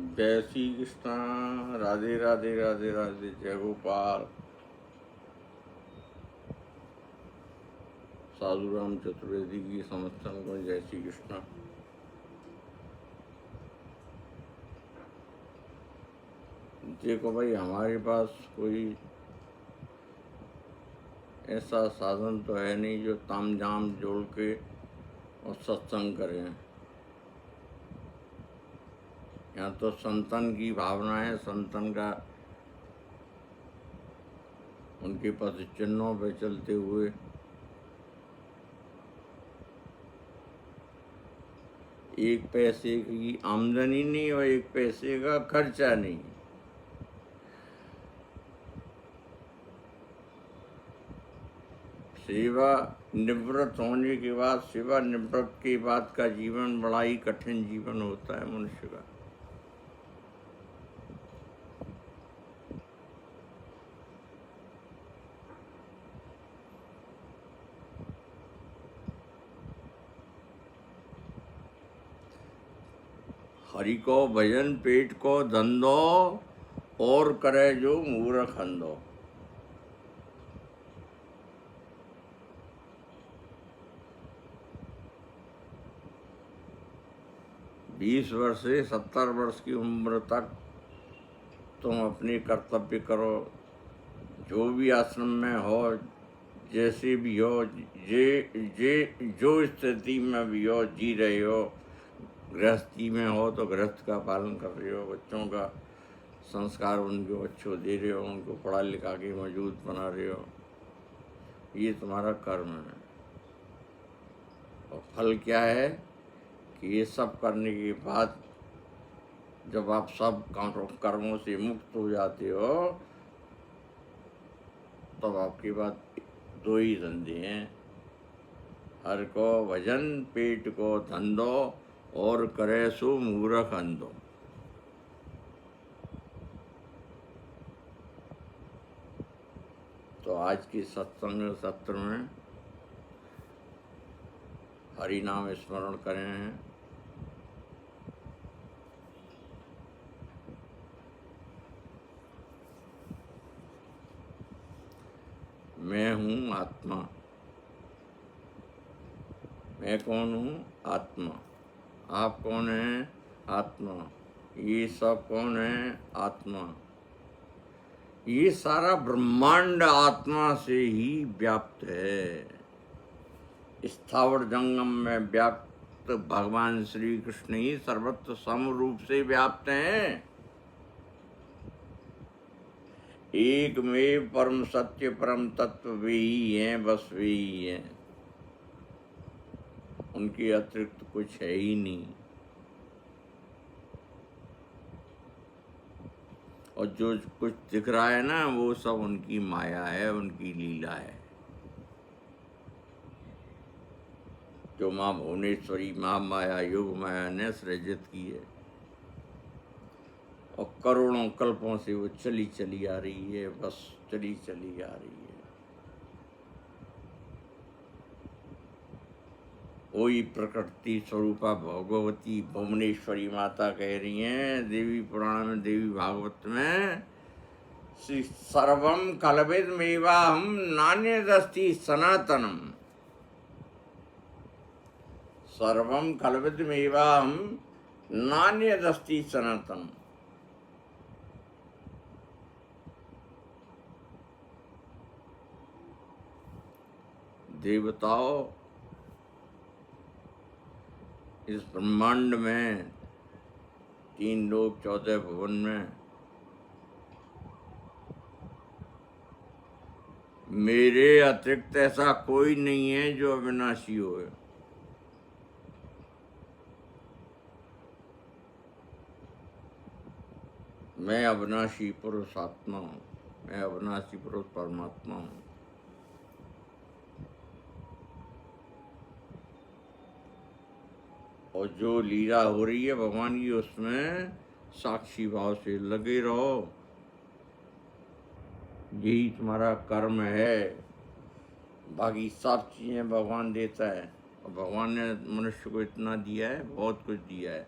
जय श्री कृष्णा। राधे राधे राधे राधे। जय गोपाल। साधु राम चतुर्वेदी की समस्त को जय श्री कृष्णा। देखो भाई, हमारे पास कोई ऐसा साधन तो है नहीं जो तामझाम जोड़ के और सत्संग करें। यहाँ तो संतन की भावना है, संतन का उनके पद चिन्हों पे चलते हुए एक पैसे की आमदनी नहीं और एक पैसे का खर्चा नहीं। सेवा निवृत्त होने के बाद, सेवा निवृत्त के बाद का जीवन बड़ा ही कठिन जीवन होता है मनुष्य का। हरि को भजन पेट को धंधो, और करे जो मूर्ख अंधो। बीस वर्ष से 70 वर्ष की उम्र तक तुम अपने कर्तव्य करो, जो भी आश्रम में हो, जैसे भी हो, जो स्थिति में भी हो, जी रहे हो। गृहस्थी में हो तो गृहस्थ का पालन कर रहे हो, बच्चों का संस्कार उनको अच्छे दे रहे हो, उनको पढ़ा लिखा के मौजूद बना रहे हो, ये तुम्हारा कर्म है। और फल क्या है कि ये सब करने के बाद जब आप सब कर्मों से मुक्त हो जाते हो, तब आपके पास दो ही धंधे हैं, हर को भजन पेट को धंधो, और करे सो मूर्ख अंधो। तो आज की सत्संग सत्र में हरि नाम स्मरण करें हैं। मैं हूँ आत्मा। मैं कौन हूँ? आत्मा। आप कौन हैं? आत्मा। ये सब कौन है? आत्मा। ये सारा ब्रह्मांड आत्मा से ही व्याप्त है। स्थावर जंगम में व्याप्त भगवान श्री कृष्ण ही सर्वत्र समरूप से व्याप्त हैं। एक में परम सत्य परम तत्व वे ही हैं, बस वे ही हैं, उनके अतिरिक्त कुछ है ही नहीं। और जो कुछ दिख रहा है ना, वो सब उनकी माया है, उनकी लीला है, जो माँ भुवनेश्वरी महामाया योग माया ने सृजित की है। और करोड़ों कल्पों से वो चली चली आ रही है, बस चली चली आ रही है। वही प्रकृति स्वरूपा भगवती भुवनेश्वरी माता कह रही हैं देवी पुराण में, देवी भागवत में, श्री सर्वम कलविदमेवाहं नान्यदस्ति सनातनम। सर्वम कलविदमेवाहं नान्यदस्ति सनातनम। देवताओं, इस ब्रह्मांड में 3 लोक 14 भुवन में मेरे अतिरिक्त ऐसा कोई नहीं है जो अविनाशी हो। मैं अविनाशी पुरुष आत्मा हूँ, मैं अविनाशी पुरुष परमात्मा हूँ। और जो लीला हो रही है भगवान की, उसमें साक्षी भाव से लगे रहो। यही तुम्हारा कर्म है। बाकी सब चीज़ें भगवान देता है, और भगवान ने मनुष्य को इतना दिया है, बहुत कुछ दिया है।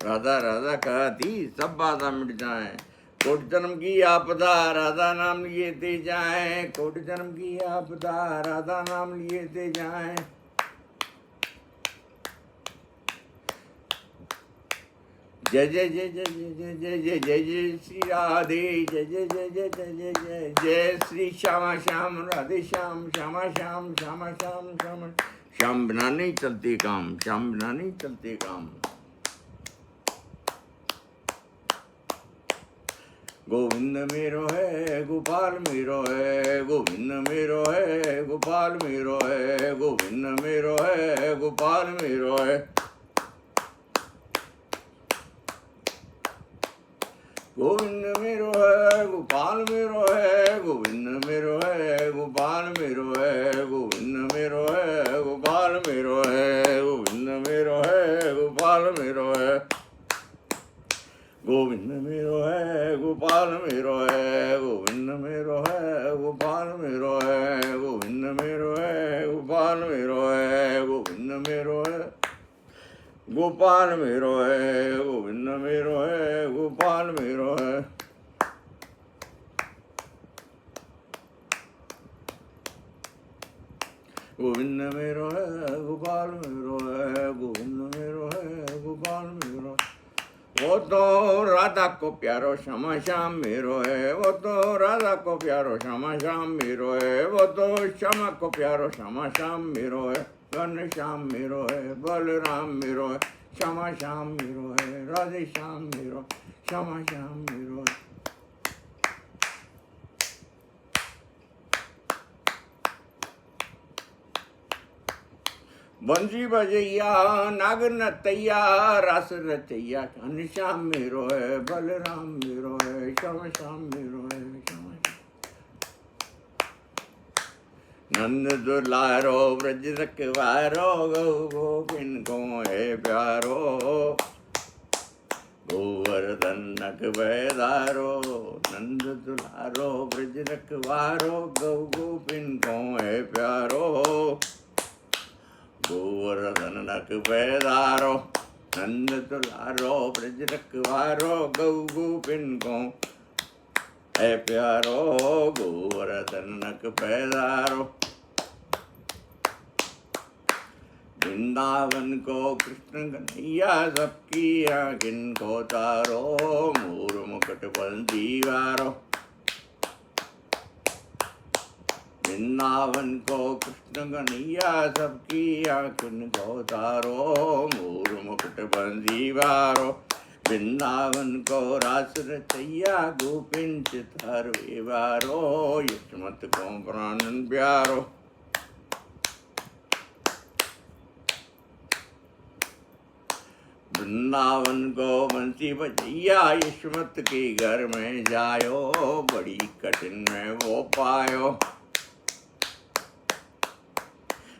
राधा राधा कहती सब बाधा मिट जाए। कोटि जन्म की आपदा राधा नाम लिए ते जाए, कोटि जन्म की आपदा राधा नाम लिए ते जाए। जय जय जय जय जय जय जय जय जय श्री राधे, जय जय जय जय जय जय जय जय श्री श्यामा श्याम राधे श्याम, श्यामा श्याम श्यामा श्याम श्याम। श्याम बिना नहीं चलते काम, श्याम बिना नहीं चलते काम। गोविंद मेरो है गोपाल मेरो है, गोविंद मेरो है गोपाल मेरो है, गोविंद मेरो है गोपाल मेरो है। गोविंद मेरो है गोपाल मेरो है, गोविंद मेरो है गोपाल मेरो है, गोविंद मेरो है गोपाल मेरो है, गोविंद मेरो है गोपाल मेरो है। गोविंद मेरो है गोपाल मेरो है, गोविंद मेरो है गोपाल मेरो है, गोविंद मेरो है गोपाल मेरो है, गोविंद मेरो है गोपाल मेरो है, गोविंद मेरो है गोपाल मेरो है। गोविंद मेरो है गोपाल मेरो है, गोविंद मेरो है गोपाल मेरो है। वो तो राधा को प्यारो श्यामा श्याम मेरो है, वो तो राधा को प्यारो श्यामा श्याम मेरो है, वो तो श्यामा को प्यारो श्यामा श्याम मेरो है। घन श्याम मेरो है बलराम मेरो है, श्यामा श्याम मेरो है राधे श्याम मेरो, श्यामा श्याम मेरो है। बंसी बजैया नागर नतैया रस रचैया, घनश्याम मेरो है बलराम मेरो है, श्याम श्याम मेरो है, श्याम। नंद दुलारो ब्रज रखवारो, गौ गोपिन को है प्यारो, गोवर्धन नक बैदारो। नंद दुलारो ब्रज रखवारो, गौ गोपिन को है प्यारो, गोवर्धन नक बैदारो। नंद दुलारो ब्रज रखवारो, गौ गोपिन को है प्यारो, गोवर्धन नक बैदारो। वृंदावन को कृष्ण कन्हैया सबकी आँखिन को तारो, मोर मुकुट बंसी वारो। वृंदावन को कृष्ण कन्हैया सबकी आँखिन को तारो, मोर मुकुट बंसी वारो। वृंदावन को रास रचैया गोपिन चितार वारो, यशमत को प्राणन प्यारो। वृंदावन को बंसी बजैया यशमत के घर में जायो, बड़ी कठिन में वो पायो।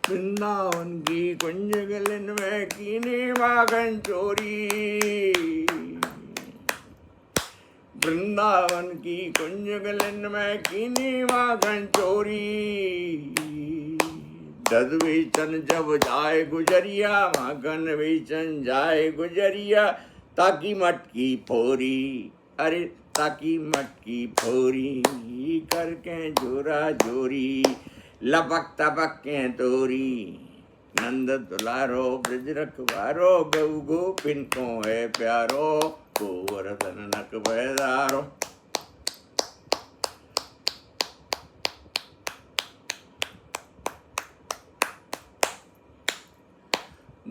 वृंदावन की कुंज गलन में कीनी माखन चोरी, वृंदावन की कुंज गलन में कीनी माखन चोरी। दध बेचन जब जाए गुजरिया, माखन बेचन जाए गुजरिया, ताकि मटकी फोरी, अरे ताकि मटकी फोरी, करके जोरा जोरी, लपक तपक के तोरी। नंद दुलारो ब्रज रखवारो, गौ गोपिन को है प्यारो, गोवर्धन नक बैदारो।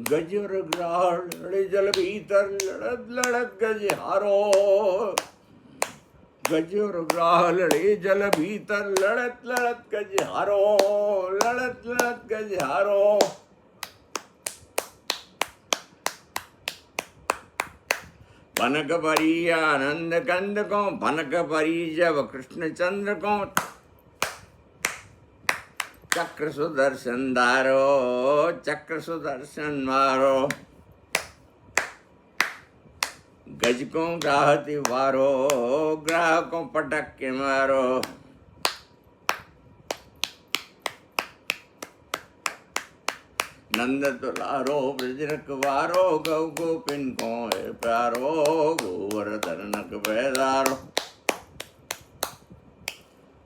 गज और ग्राह लड़े जल भीतर, लड़त लड़त गजहारो। गज और ग्राह लड़े जल भीतर, लड़त लड़त गजहारो, लड़त लड़त गजहारो। भनक परी आनंद कंद को, भनक परी जब कृष्ण चंद्र को, चक्र सुदर्शन धारो, चक्र सुदर्शन मारो। गज को ग्राहति वारो, ग्राह को पटक के मारो। नंद दुलारो ब्रज रखवारो, गौ गोपिन को है प्यारो, गोवर्धन पैदारो।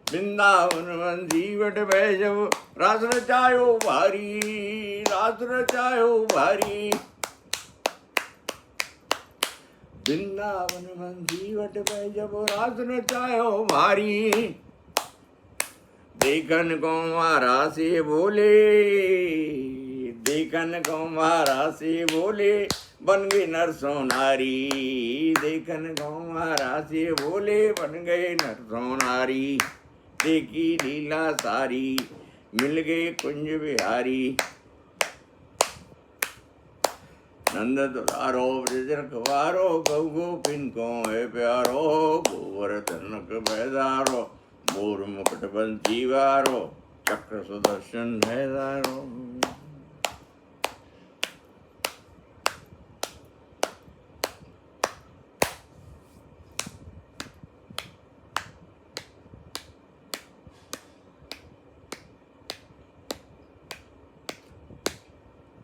वृंदावन जीवट बैजव, रास रचायो भारी, रास रचायो भारी। वृंदावन जीवट बैजव, रास रचायो भारी। देखन को मारा से बोले, देखन को मारा से बोले, बन गए नरसों नारी। देखन को मारा से बोले, बन गए नरसों नारी। देखी लीला सारी, मिल गए कुंज बिहारी। नंद दुलारो ब्रज रखवारो, गौ गोपिन को है प्यारो, गोवर्धन पैदारो, मोर मुकुट बंसी वारो, चक्र सुदर्शन हैदारो।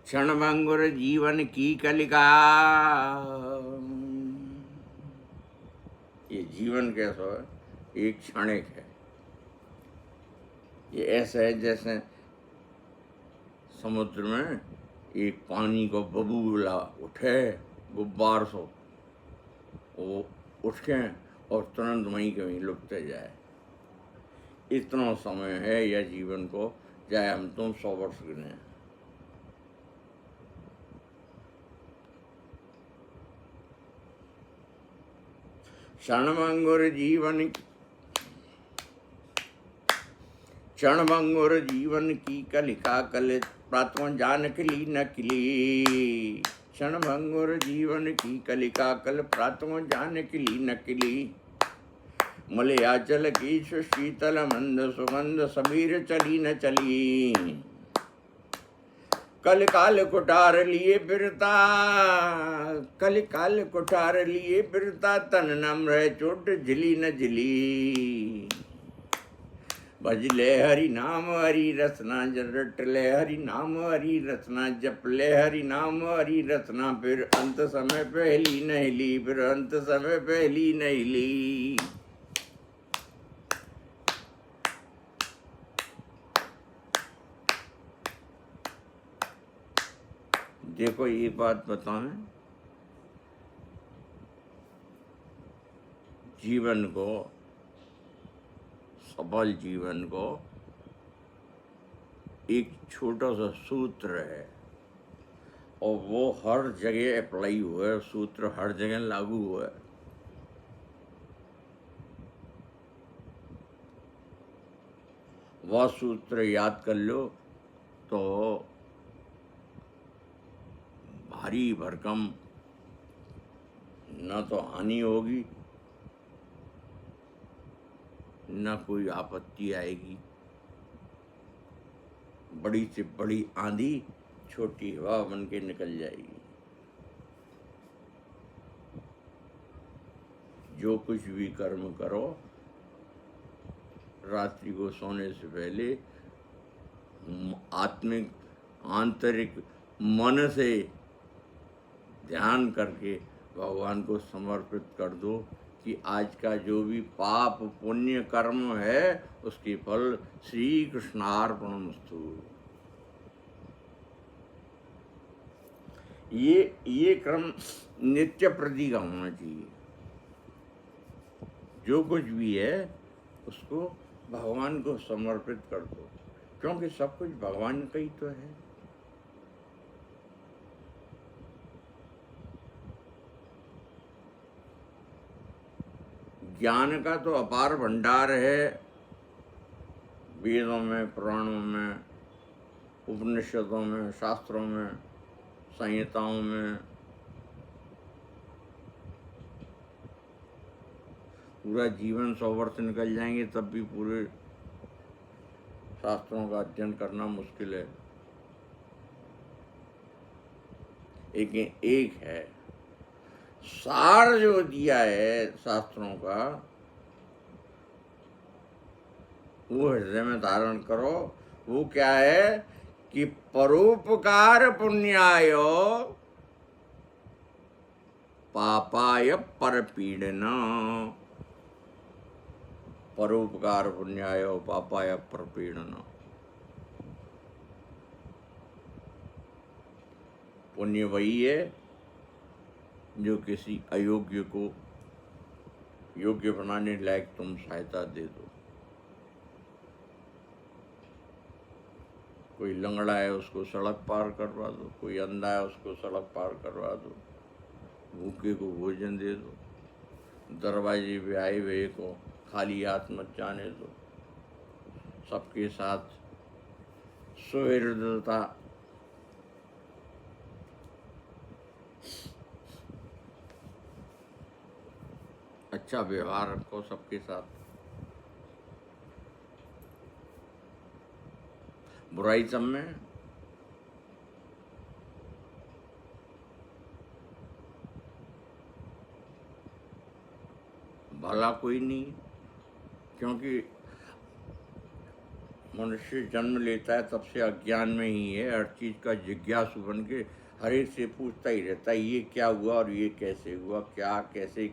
क्षणभंगुर जीवन की कलिका। ये जीवन कैसा है? एक क्षणिक है। ये ऐसा है जैसे समुद्र में एक पानी का बबूला उठे गुब्बार सो, वो उठ के और तुरंत वहीं के वहीं लुप्त जाए। इतना समय है यह जीवन को, चाहे हम तुम 100 वर्ष गिने। क्षणभंगुर जीवन, क्षणभंगुर जीवन की कलिका, कल प्रातों जान खिली नकली। क्षणभंगुर जीवन की कलिका, कल प्रातों जान खिली नकली। मलयाचल की शीतल मंद सुगंध, सबीर चली न चली। कल काल कुठार लिए फिरता, कल काल कुठार लिए फिरता, तन नम्र चोट झिली न झिली। भजले हरि नाम हरि रसना, रट ले हरि नाम हरि रसना, जप ले हरि नाम हरि रसना। फिर अंत समय पहली नहीं ली, फिर अंत समय पहली नहीं ली। देखो एक बात बताएं, जीवन को, सफल जीवन को एक छोटा सा सूत्र है और वो हर जगह अप्लाई हुआ है, सूत्र हर जगह लागू हुआ है। वह सूत्र याद कर लो तो भारी भरकम न तो हानि होगी, न कोई आपत्ति आएगी। बड़ी से बड़ी आंधी छोटी हवा बन के निकल जाएगी। जो कुछ भी कर्म करो, रात्रि को सोने से पहले आत्मिक आंतरिक मन से ध्यान करके भगवान को समर्पित कर दो कि आज का जो भी पाप पुण्य कर्म है उसके फल श्री कृष्णार्पणमस्तु। ये क्रम नित्य प्रति का होना चाहिए। जो कुछ भी है उसको भगवान को समर्पित कर दो, क्योंकि सब कुछ भगवान का ही तो है। ज्ञान का तो अपार भंडार है, वेदों में, पुराणों में, उपनिषदों में, शास्त्रों में, संहिताओं में। पूरा जीवन 100 वर्ष निकल जाएंगे तब भी पूरे शास्त्रों का अध्ययन करना मुश्किल है। लेकिन एक है, सार जो दिया है शास्त्रों का वो हृदय में धारण करो। वो क्या है कि परोपकार पुण्याय पापाय परपीड़ना। परोपकार पुण्याय पापाय परपीड़ना। पुण्य वही है जो किसी अयोग्य को योग्य बनाने लायक तुम सहायता दे दो। कोई लंगड़ा है उसको सड़क पार करवा दो, कोई अंधा है उसको सड़क पार करवा दो, भूखे को भोजन दे दो, दरवाजे पे आए हुए को खाली हाथ मत जाने दो। सबके साथ सुहृदता, अच्छा व्यवहार रखो सबके साथ। बुराई सब में भला कोई नहीं, क्योंकि मनुष्य जन्म लेता है तब से अज्ञान में ही है। हर चीज का जिज्ञासु बन के हर एक से पूछता ही रहता है, ये क्या हुआ और ये कैसे हुआ, क्या कैसे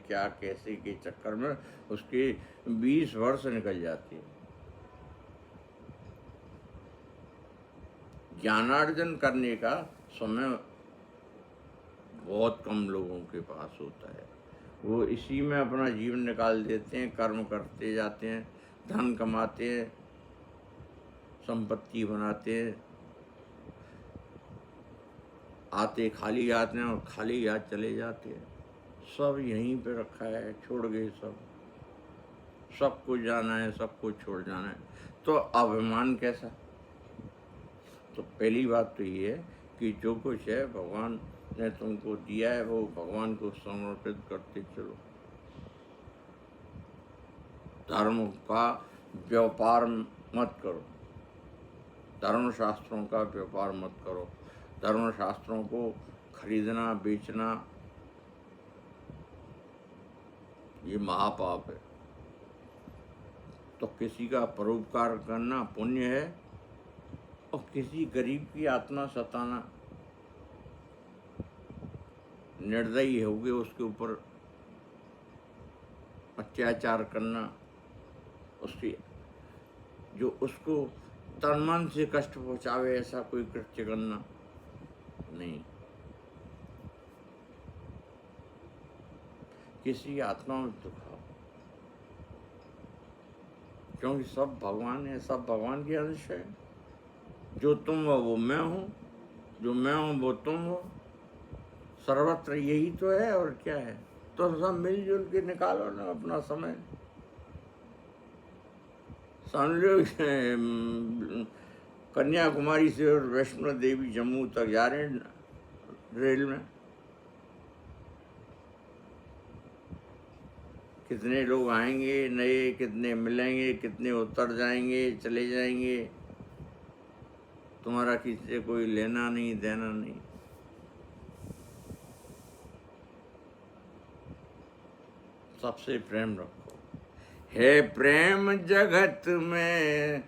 के चक्कर में उसके 20 वर्ष निकल जाते हैं। ज्ञानार्जन करने का समय बहुत कम लोगों के पास होता है। वो इसी में अपना जीवन निकाल देते हैं, कर्म करते जाते हैं, धन कमाते हैं, संपत्ति बनाते हैं, आते खाली हाथ में और खाली हाथ चले जाते हैं। सब यहीं पे रखा है, छोड़ गए सब। सबको जाना है, सबको छोड़ जाना है, तो अभिमान कैसा? तो पहली बात तो ये है कि जो कुछ है भगवान ने तुमको दिया है वो भगवान को समर्पित करते चलो। धर्म का व्यापार मत करो, धर्म शास्त्रों का व्यापार मत करो। धर्म शास्त्रों को खरीदना बेचना ये महापाप है। तो किसी का परोपकार करना पुण्य है, और किसी गरीब की आत्मा सताना, निर्दयी हो गए उसके ऊपर अत्याचार करना, उसकी जो उसको तन मन से कष्ट पहुंचावे ऐसा कोई कृत्य करना नहीं। किसी आत्मा में दुखाओ, क्योंकि सब भगवान है, सब भगवान की अंश है। जो तुम हो वो मैं हूँ, जो मैं हूँ वो तुम हो। सर्वत्र यही तो है, और क्या है? तो सब मिलजुल के निकालो ना अपना समय। समझो कन्याकुमारी से और वैष्णो देवी जम्मू तक जा रहे हैं रेल में, कितने लोग आएंगे नए, कितने मिलेंगे, कितने उतर जाएंगे, चले जाएंगे, तुम्हारा किसी से कोई लेना नहीं देना नहीं। सबसे प्रेम रखो। है प्रेम जगत में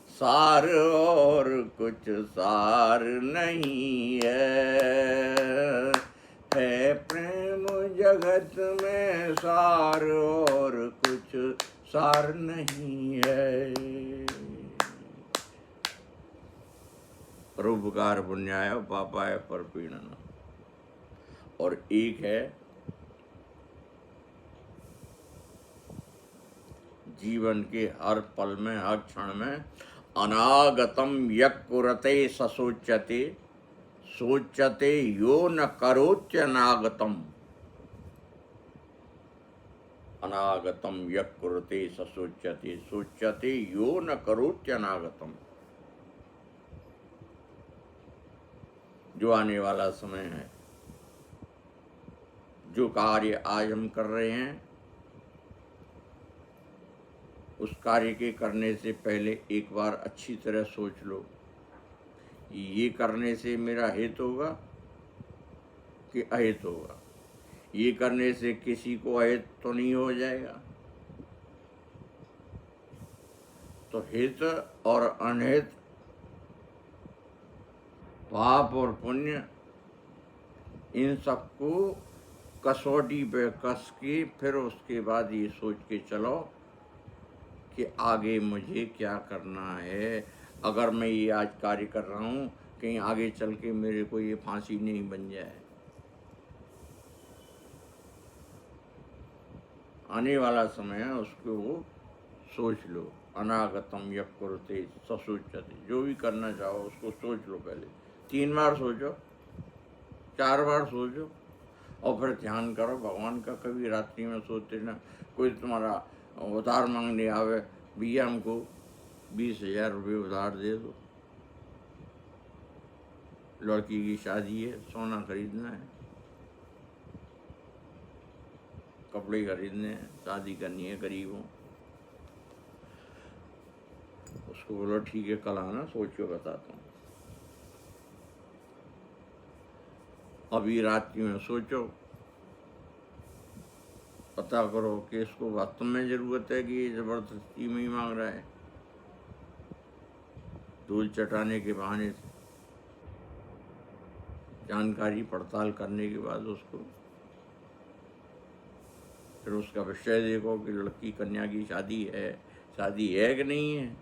सार और कुछ सार नहीं है प्रेम जगत में सार और कुछ सार नहीं है। परोपकार पुण्याय पापाय परपीड़ना। और एक है जीवन के हर पल में, हर क्षण में अनागतम यः कुरते ससोच्यते सोच्यते यो न करोत्यनागतम। अनागतम यः कुरते ससोच्यते सोच्यते यो न करोत्यनागतम। जो आने वाला समय है, जो कार्य आज हम कर रहे हैं, उस कार्य के करने से पहले एक बार अच्छी तरह सोच लो, ये करने से मेरा हित होगा कि अहित होगा, ये करने से किसी को अहित तो नहीं हो जाएगा। तो हित और अनहित पाप और पुण्य इन सबको कसौटी पे कस के फिर उसके बाद ये सोच के चलो कि आगे मुझे क्या करना है। अगर मैं ये आज कार्य कर रहा हूँ, कहीं आगे चल के मेरे को ये फांसी नहीं बन जाए। आने वाला समय है उसको वो सोच लो। अनागतम यः कुरुते स सूच्यते। जो भी करना चाहो उसको सोच लो। पहले 3 बार सोचो, 4 बार सोचो और फिर ध्यान करो भगवान का। कभी रात्रि में सोते ना कोई तुम्हारा उधार मांगने आवे, भैया हमको 20,000 रुपये उधार दे दो, लड़की की शादी है, सोना खरीदना है, कपड़े खरीदने हैं, शादी करनी है, गरीब हूँ। उसको बोलो ठीक है कल आना, सोच के बताता हूँ। अभी रात्रि में सोचो, पता करो कि इसको वास्तव में जरूरत है कि ये जबरदस्ती में ही मांग रहा है, धूल चटाने के बहाने से। जानकारी पड़ताल करने के बाद उसको फिर उसका विषय देखो कि लड़की कन्या की शादी है कि नहीं है।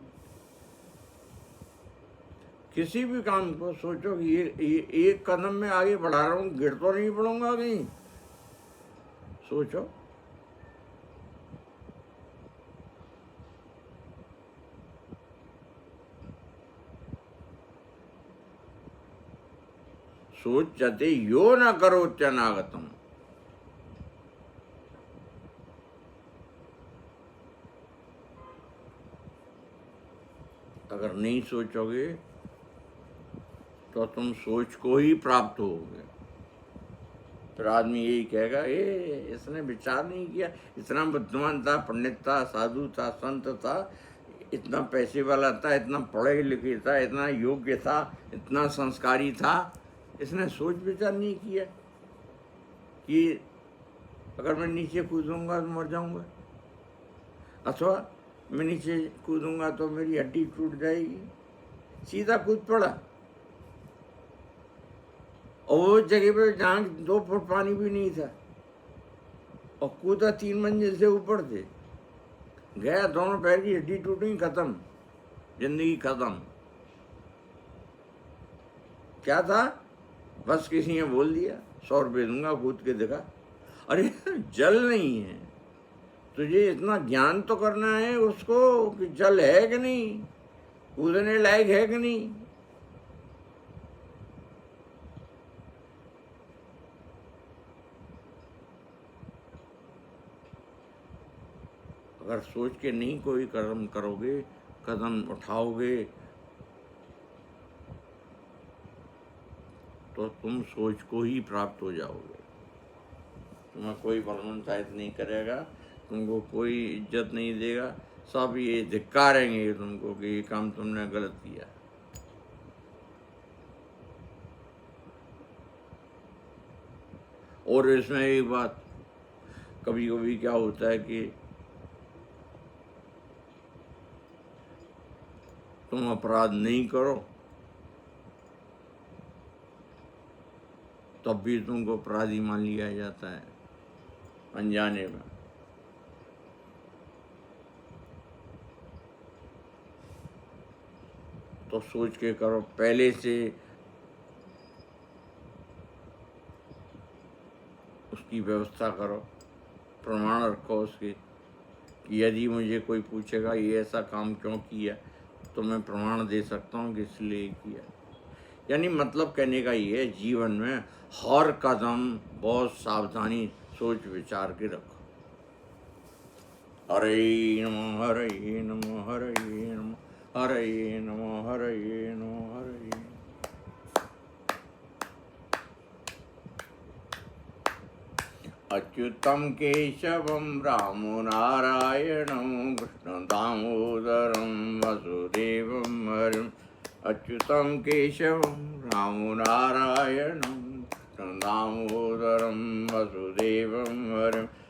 किसी भी काम को सोचो कि ये एक कदम में आगे बढ़ा रहा हूँ, गिर तो नहीं पड़ूंगा कहीं। सोचो। सोचते यो न करो त्यनागतम। अगर नहीं सोचोगे तो तुम सोच को ही प्राप्त होगे। फिर आदमी यही कहेगा इसने विचार नहीं किया, इतना बुद्धिमान था, पंडित था, साधु था, संत था, इतना पैसे वाला था, इतना पढ़े लिखे था, इतना योग्य था, इतना संस्कारी था, इसने सोच विचार नहीं किया कि अगर मैं नीचे कूदूंगा तो मर जाऊंगा, अथवा मैं नीचे कूदूंगा तो मेरी हड्डी टूट जाएगी। सीधा कूद पड़ा और वो जगह पे जहाँ 2 फुट पानी भी नहीं था और कूदा 3 मंजिल से ऊपर से, गया, दोनों पैर की हड्डी टूटी, खत्म, जिंदगी खत्म। क्या था? बस किसी ने बोल दिया 100 रुपये दूंगा, कूद के दिखा। अरे जल नहीं है, तुझे इतना ज्ञान तो करना है उसको कि जल है कि नहीं, कूदने लायक है कि नहीं। अगर सोच के नहीं कोई कर्म करोगे, कदम उठाओगे, तो तुम सोच को ही प्राप्त हो जाओगे। तुम्हें कोई बलवंतायत नहीं करेगा, तुमको कोई इज्जत नहीं देगा, सब ये धिक्कारेंगे तुमको कि ये काम तुमने गलत किया। और इसमें एक बात, कभी कभी क्या होता है कि तुम अपराध नहीं करो तब भी तुमको अपराधी मान लिया जाता है अनजाने में। तो सोच के करो, पहले से उसकी व्यवस्था करो, प्रमाण रखो उसके कि यदि मुझे कोई पूछेगा ये ऐसा काम क्यों किया तो मैं प्रमाण दे सकता हूँ कि इसलिए किया। यानी मतलब कहने का ये है, जीवन में हर कदम बहुत सावधानी सोच विचार के रखो। हरे नमः, हरे नमः, हरे नमः, हरे नमः, हरे नमः, हरे। अच्युतं केशवं रामो नारायणं कृष्णं दामोदरं वसुदेवं हरिं। अच्युतं केशवं रामो नारायणं कृष्णं दामोदरं वसुदेवं हरिं।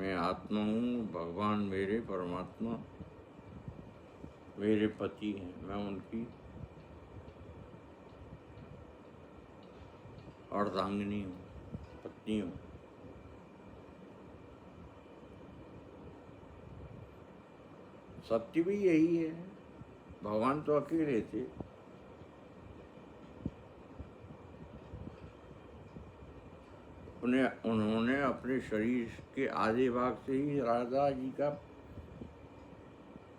मैं आत्मा हूँ, भगवान मेरे परमात्मा मेरे पति हैं, मैं उनकी अर्धांगिनी हूँ, पत्नी हूँ। सत्य भी यही है, भगवान तो अकेले थे। उन्होंने अपने शरीर के आधे भाग से ही राधा जी का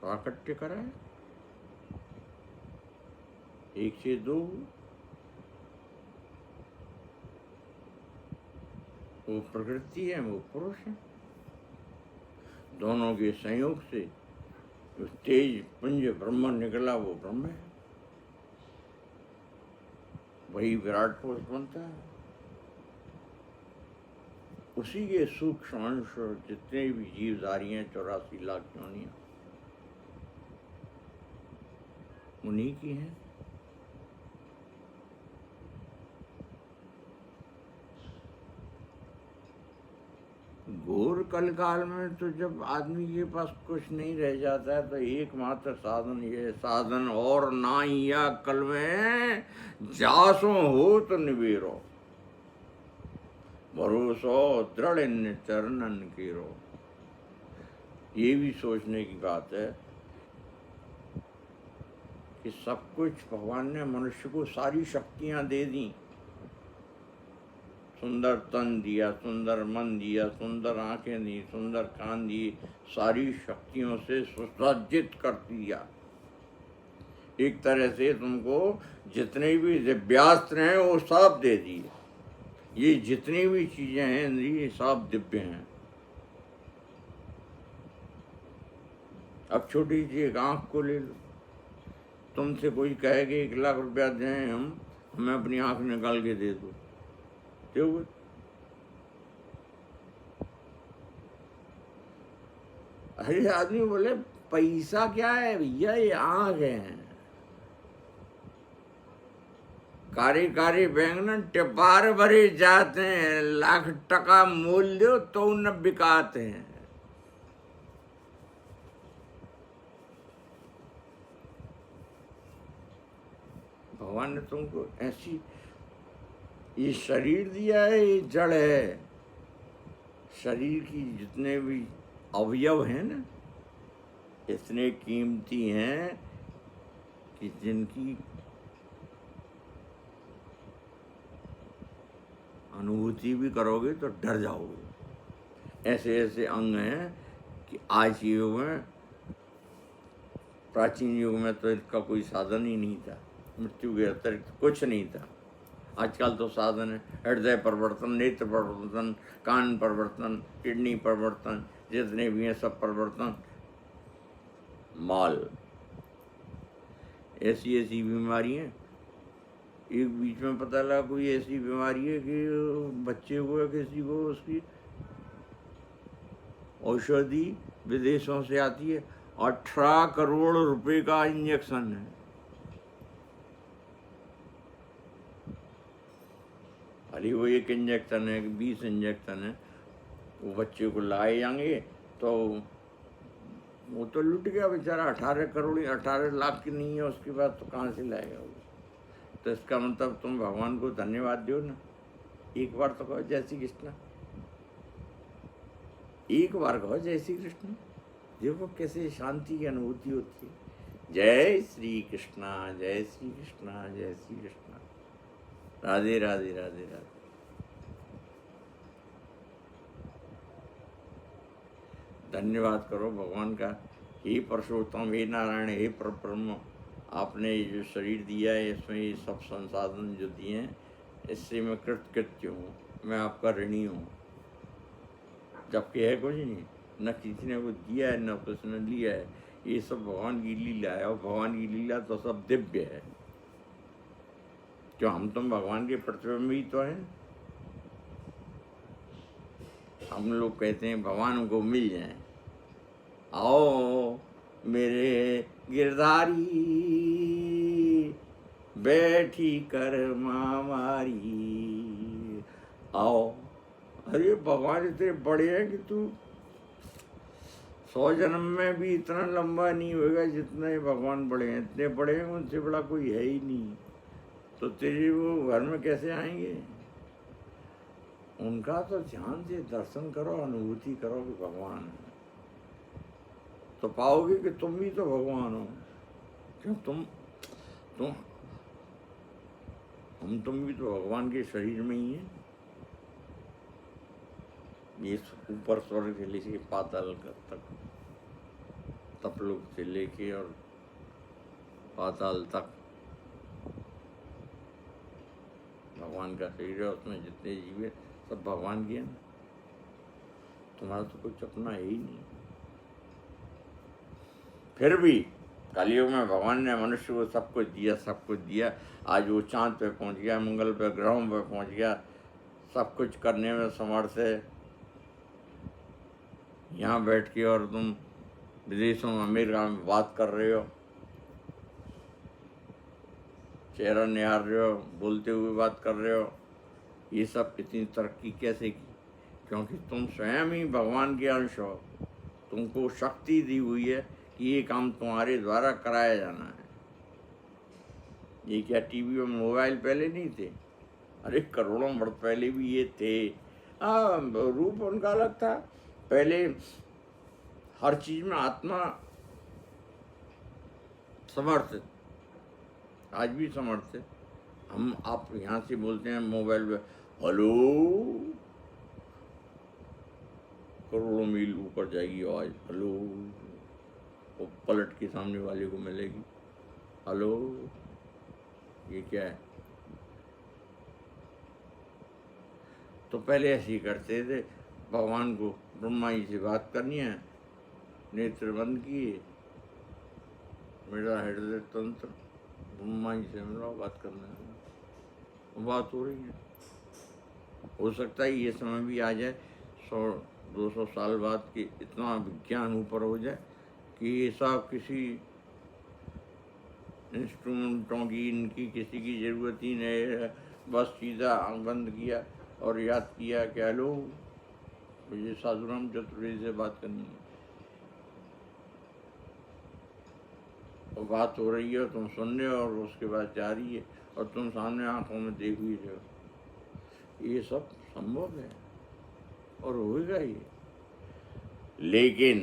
प्राकट्य कराया। 1 से 2 वो प्रकृति है, वो पुरुष है। दोनों के संयोग से जो तेज पुंज ब्रह्म निकला वो ब्रह्म है, वही विराट पुरुष बनता है। उसी के सूक्ष्म अंश जितने भी जीवधारी हैं, 84 लाख योनियां उन्हीं की हैं। घोर कलकाल में तो जब आदमी के पास कुछ नहीं रह जाता है तो एकमात्र साधन ये साधन और ना या कल में जासो हो तो निवेरो, भरोसो दृढ़ इन चरणन केरो। ये भी सोचने की बात है कि सब कुछ भगवान ने मनुष्य को सारी शक्तियां दे दी। सुंदर तन दिया, सुंदर मन दिया, सुंदर आंखें दी, सुंदर कान दिए, सारी शक्तियों से सुसज्जित कर दिया। एक तरह से तुमको जितने भी दिव्यास्त्र हैं वो सब दे दिए। ये जितनी भी चीजें हैं ये सब दिव्य हैं। अब छोटी सी एक आंख को ले लो, तुमसे कोई कहेगा 1 लाख रुपया दें हम, हमें अपनी आंख निकाल के दे दो, दोगे? अरे आदमी बोले पैसा क्या है भैया, ये आंख है। कारी कारी बैंगन टिपार भरे जाते हैं, लाख टका मूल्य तो न बिकाते हैं। भगवान ने तुमको ऐसी ये शरीर दिया है, ये जड़ है। शरीर की जितने भी अवयव हैं ना, इतने कीमती हैं कि जिनकी अनुभूति भी करोगे तो डर जाओगे। ऐसे ऐसे अंग हैं कि आज के युग में, प्राचीन युग में तो इसका कोई साधन ही नहीं था, मृत्यु के अतिरिक्त कुछ नहीं था। आजकल तो साधन है, हृदय परिवर्तन, नेत्र परिवर्तन, कान परिवर्तन, किडनी परिवर्तन, जितने भी हैं सब परिवर्तन। माल ऐसी ऐसी बीमारी है। एक बीच में पता लगा कोई ऐसी बीमारी है कि बच्चे को या किसी को उसकी औषधि विदेशों से आती है, 18 करोड़ रुपए का इंजेक्शन है। अरे वो एक इंजेक्शन है, 20 इंजेक्शन है, वो बच्चे को लाए जाएंगे तो वो तो लुट गया बेचारा। 18 करोड़ 18 लाख की नहीं है उसके बाद तो कहाँ से लाएगा वो? तो इसका मतलब तुम भगवान को धन्यवाद दो ना, एक बार तो कहो जय श्री कृष्ण, एक बार कहो जय श्री कृष्ण, देखो कैसे शांति की अनुभूति होती है। जय श्री कृष्णा, जय श्री कृष्णा, जय श्री कृष्णा, राधे राधे राधे राधे। धन्यवाद करो भगवान का, हे पुरुषोत्तम, हे नारायण, हे परब्रह्म, आपने जो शरीर दिया है इसमें ये सब संसाधन जो दिए हैं, इससे मैं कृतकृत्य हूँ, मैं आपका ऋणी हूँ। जबकि है कुछ नहीं, न किसी ने वो दिया है न किसी ने लिया है, ये सब भगवान की लीला है। और भगवान की लीला तो सब दिव्य है। क्यों, हम तुम भगवान के प्रतिबिंब ही तो हैं। हम लोग कहते हैं भगवान हमको मिल जाए, आओ मेरे गिरधारी बैठी कर मामारी, आओ। अरे भगवान इतने बड़े हैं कि तू 100 जन्म में भी इतना लंबा नहीं होगा जितने भगवान बड़े हैं। इतने बड़े हैं, उनसे बड़ा कोई है ही नहीं। तो तेरे वो घर में कैसे आएंगे? उनका तो ध्यान से दर्शन करो, अनुभूति करो कि भगवान है, तो पाओगे कि तुम भी तो भगवान हो। क्यों तुम तुम भी तो भगवान के शरीर में ही है। ये ऊपर स्वर्ग से लेके पाताल तक, तपलोक से लेके और पाताल तक भगवान का शरीर है। उसमें जितने जीव है सब भगवान के हैं ना। तुम्हारा तो कुछ अपना है ही नहीं। फिर भी कलयुग में भगवान ने मनुष्य को सब कुछ दिया। आज वो चांद पे पहुंच गया, मंगल पे, ग्रहों पे पहुंच गया, सब कुछ करने में समर्थ है। यहाँ बैठ के और तुम विदेशों में, अमेरिका में बात कर रहे हो, चेहरा निहार रहे हो, बोलते हुए बात कर रहे हो। ये सब इतनी तरक्की कैसे की? क्योंकि तुम स्वयं ही भगवान के अंश हो। तुमको शक्ति दी हुई है कि ये काम तुम्हारे द्वारा कराया जाना है। ये क्या टीवी और मोबाइल पहले नहीं थे? अरे करोड़ों वर्ष पहले भी ये थे। रूप उनका अलग था। पहले हर चीज में आत्मा समर्थ है, आज भी समर्थ है। आप यहाँ से बोलते हैं मोबाइल पे हेलो, करोड़ों मील ऊपर जाएगी आवाज हेलो, वो पलट के सामने वाले को मिलेगी हेलो। ये क्या है? तो पहले ऐसे ही करते थे। भगवान को ब्रह्मा जी से बात करनी है, नेत्र बंद किए, मेरा हृदय तंत्र ब्रह्मा जी से मिला, बात करना है, बात हो रही है। हो सकता है ये समय भी आ जाए 100-200 साल बाद कि इतना विज्ञान ऊपर हो जाए कि ये सब किसी इंस्ट्रूमेंटों की, इनकी किसी की ज़रूरत ही नहीं है। बस सीधा आँख बंद किया और याद किया कि हेलो, मुझे साधुराम चतुर्वेदी से बात करनी है, और बात हो रही है, तुम सुन रहे हो और उसके बाद जा रही है और तुम सामने आंखों में देख भी रहे हो। ये सब संभव है और होगा ये। लेकिन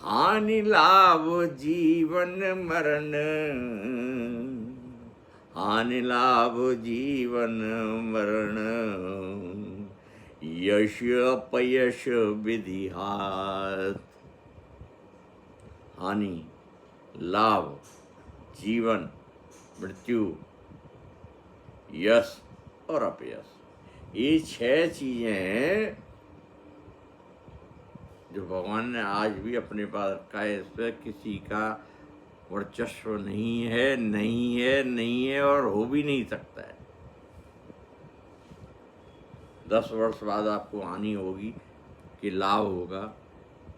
हानि लाभ जीवन मरण, हानि लाभ जीवन मरण, यश अपयश विधि हाथ। हानि, लाभ, जीवन, मृत्यु, यश और अपयश, ये 6 चीजें हैं जो भगवान ने आज भी अपने पास रखा है। इस पर किसी का वर्चस्व नहीं है, नहीं है, नहीं है और हो भी नहीं सकता है। 10 वर्ष बाद आपको हानि होगी कि लाभ होगा,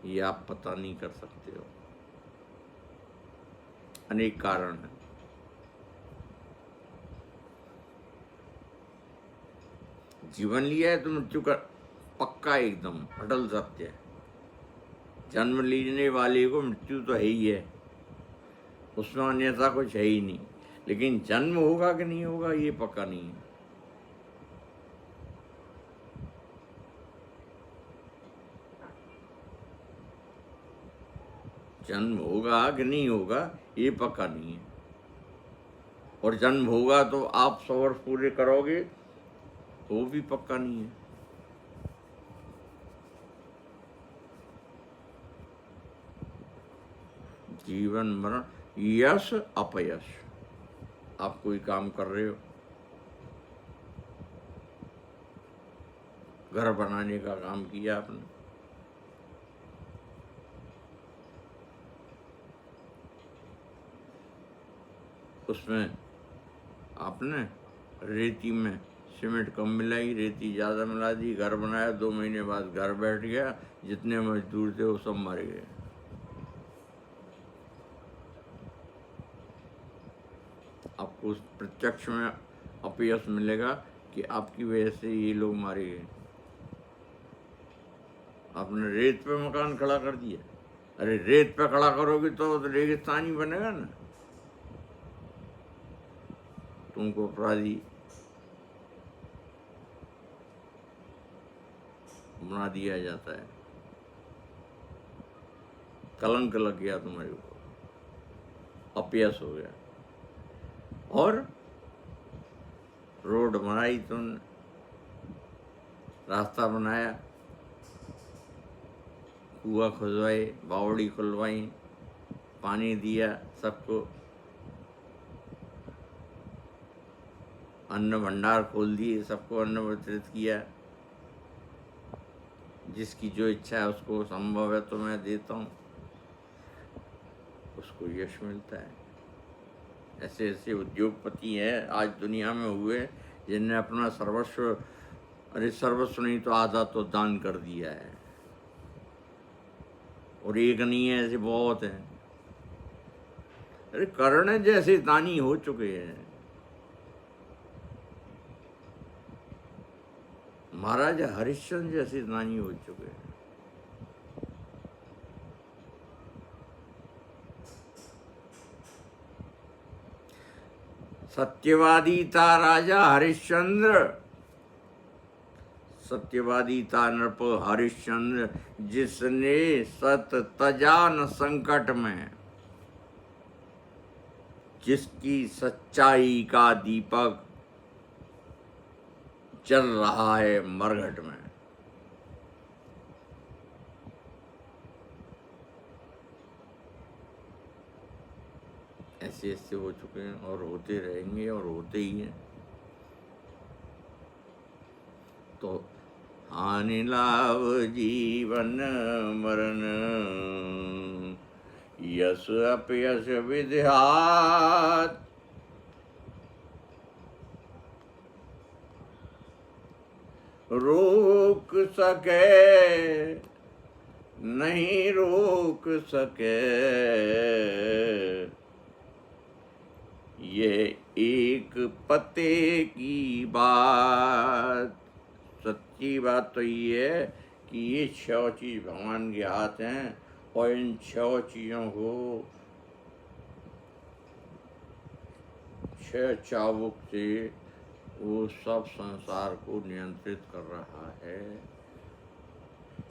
ये आप पता नहीं कर सकते हो। अनेक कारण हैं। जीवन लिया है तो मृत्यु का पक्का एकदम अटल सत्य है। जन्म लेने वाले को मृत्यु तो है ही है, उसमें अन्यथा कुछ है ही नहीं। लेकिन जन्म होगा कि नहीं होगा ये पक्का नहीं है। जन्म होगा कि नहीं होगा ये पक्का नहीं है। और जन्म होगा तो आप 100 वर्ष पूरे करोगे, वो भी पक्का नहीं है। जीवन मरण, यश अपयश। आप कोई काम कर रहे हो, घर बनाने का काम किया आपने, उसमें आपने रेती में सीमेंट कम मिलाई, रेती ज़्यादा मिला दी, घर बनाया, 2 महीने बाद घर बैठ गया, जितने मजदूर थे वो सब मर गए। आपको उस प्रत्यक्ष में अपयश मिलेगा कि आपकी वजह से ये लोग मारे गए। आपने रेत पे मकान खड़ा कर दिया। अरे रेत पे खड़ा करोगे तो रेगिस्तान ही बनेगा ना। तुमको अपराधी बना दिया जाता है, कलंक लग गया तुम्हारे ऊपर, अपयश हो गया। और रोड बनाई तुमने, रास्ता बनाया, कुआं खुदवाए, बावड़ी खुलवाई, पानी दिया सबको, अन्न भंडार खोल दिए, सबको अन्न वितरित किया। जिसकी जो इच्छा है उसको संभव है तो मैं देता हूँ, उसको यश मिलता है। ऐसे ऐसे उद्योगपति हैं आज दुनिया में हुए जिनने अपना सर्वस्व, अरे सर्वस्व नहीं तो आधा तो दान कर दिया है। और एक नहीं है, ऐसे बहुत हैं। अरे कर्ण जैसे दानी हो चुके हैं, महाराजा हरिश्चंद्र जैसे दानी हो चुके हैं। सत्यवादी था राजा हरिश्चंद्र, सत्यवादी था नृप हरिश्चंद्र, जिसने सत तजा न संकट में, जिसकी सच्चाई का दीपक चल रहा है मरघट में। ऐसे ऐसे हो चुके हैं और होते रहेंगे और होते ही हैं। तो हानि लाभ जीवन मरण, यश अपयश विद्यात, रोक सके नहीं रोक सके, ये एक पते की बात। सच्ची बात तो ये है कि ये 6 चीज भगवान के हाथ हैं और इन 6 चीजों को 6 चाबुक से वो सब संसार को नियंत्रित कर रहा है।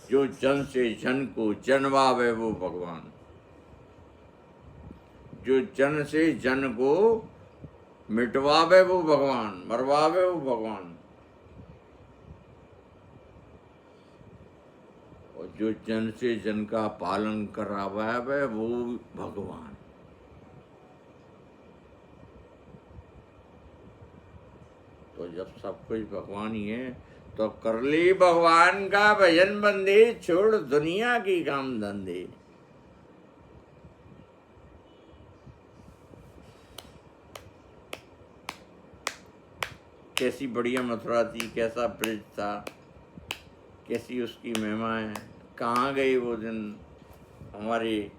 जो जन से जन को जनवावे वो भगवान, जो जन से जन को मिटवावे वो भगवान, मरवावे वो भगवान, और जो जन से जन का पालन करावे वो भगवान। तो जब सब कुछ भगवान ही है तो कर ली भगवान का भजन बंदे, छोड़ दुनिया की काम धंधे। कैसी बढ़िया मथुरा थी, कैसा ब्रिज था, कैसी उसकी महिमाएं। कहाँ गए वो दिन हमारे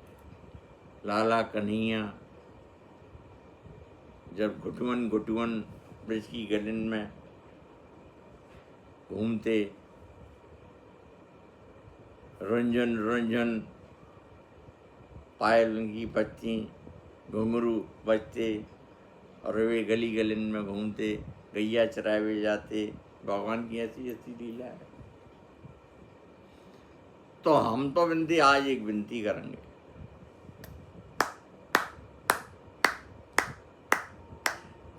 लाला कन्हैया, जब घुटवन घुटवन ब्रिज की गलिन में घूमते, रंजन रंजन पायल की बजती, घुंघरू बजते, और वे गली गलिन में घूमते, गैया चरावे जाते। भगवान की ऐसी ऐसी लीला है। तो हम तो विनती, आज एक विनती करेंगे।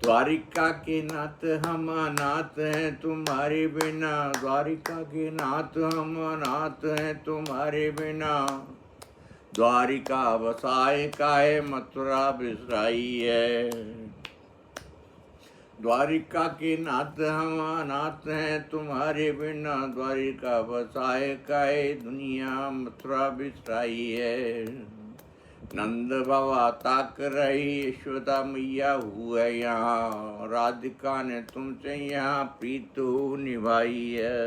द्वारिका के नाथ हम अनाथ हैं तुम्हारे बिना, द्वारिका के नाथ हम अनाथ हैं तुम्हारे बिना, द्वारिका बसाए काहे मथुरा बिसराई है। द्वारिका के नाथ हम अनाथ हैं तुम्हारे बिना, द्वारिका बसाए काहे दुनिया मथुरा बिसराई है। नंद बाबा ताक रही यशोदा मैया हुए यहाँ, राधिका ने तुमसे यहाँ प्रीत निभाई है।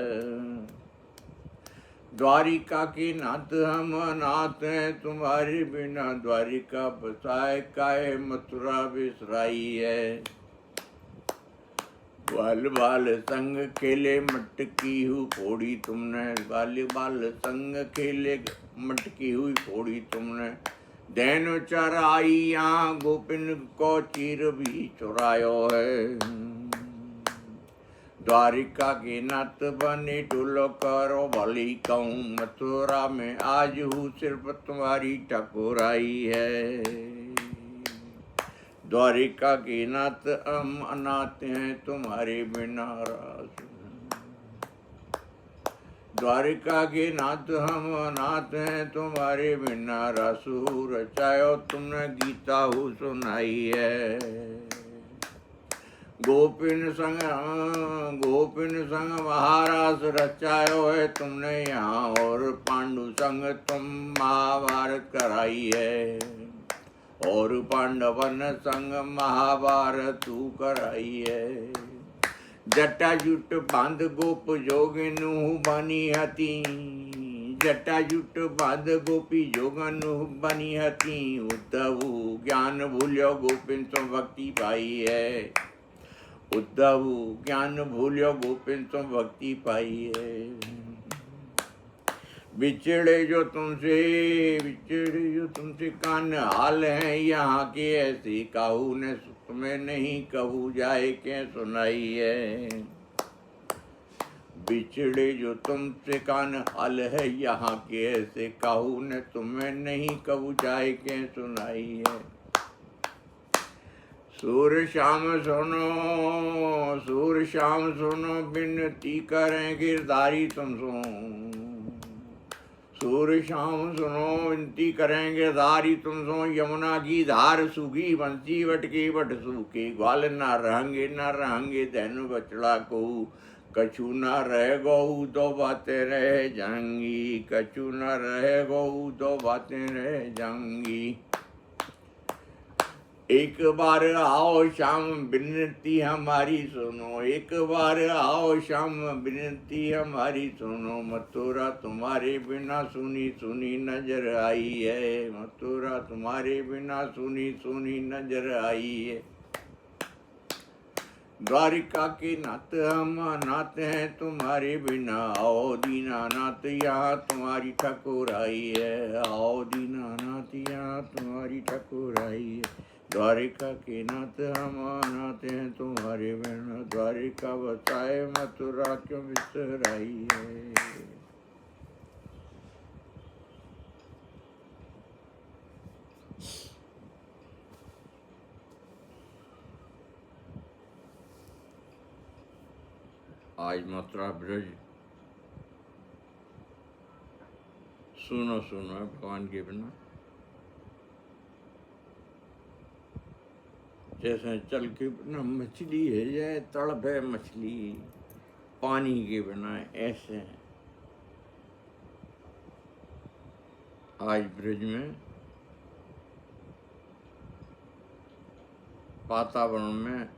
द्वारिका के नाथ हम अनाथ हैं तुम्हारे बिना, द्वारिका बसाए काहे मथुरा बिसराई है। बाल बाल संग खेले मटकी हुई फोड़ी तुमने, बाल बाल संग खेले मटकी हुई फोड़ी तुमने। दैन चराइया गोपिन को चीर भी चुरायो है। द्वारिका के नाथ बने टुलो करो भली कहूँ, मथुरा में आज हूँ सिर्फ तुम्हारी ठकुराई है। द्वारिका के नाथ हम अनाथ हैं तुम्हारे बिना रास। द्वारिका के नाथ हम अनाथ हैं तुम्हारे बिना रासु। रचायो तुमने गीता हूँ सुनाई है। गोपिन संग महारास रचायो है तुमने यहाँ, और पांडु संग तुम महाभारत कराई है। और पांडवन संग महाभारत तू कराई है। जटाजुट बांध गोप जोगिनु बनी हती, जटाजुट बांध गोपी जोगनु बनी हती। उद्धव ज्ञान भूल्यो गोपिन तो भक्ति पाई है। उद्धव ज्ञान भूल्यो गोपिन तो भक्ति पाई है। बिछड़े जो तुमसे कान हाल है यहाँ के, ऐसे काहू ने तुम्हें नहीं कहू जाए के सुनाई है। बिछड़े जो तुमसे कान हाल है यहाँ के, ऐसे काहू ने तुम्हें नहीं कहू जाए के सुनाई है। सूर श्याम सुनो बिनती करें गिरधारी तुम सो। सूर श्याम सुनो विनती करें गिरधारी तुम सो। यमुना की धार सूखी बंसी बटके बट सूखे, ग्वाल न रहेंगे धनु बचड़ा को। कछु न रह गऊ दो बातें रह जाएंगी, कछु न रह गऊ दो बातें रह जाएंगी। एक बार आओ श्याम विनती हमारी सुनो, एक बार आओ श्याम विनती हमारी सुनो। मथुरा तुम्हारे बिना सुनी सुनी नजर आई है, मथुरा तुम्हारे बिना सुनी सुनी नजर आई है। द्वारिका के नाथ हम अनाथ हैं तुम्हारे बिना, आओ दीनानाथ यहाँ तुम्हारी ठकुराई है। आओ दीनानाथ यहाँ तुम्हारी ठकुराई है। द्वारिका के नाथ हम अनाथ हैं तुम्हारे बिना, द्वारिका बसाए मथुरा क्यों बिसराई है। आज मथुरा ब्रज सुनो सुनो है भगवान के बिना। जैसे जल के बिना मछली है, जय तड़प है मछली पानी के बिना, ऐसे आज ब्रज में वातावरण में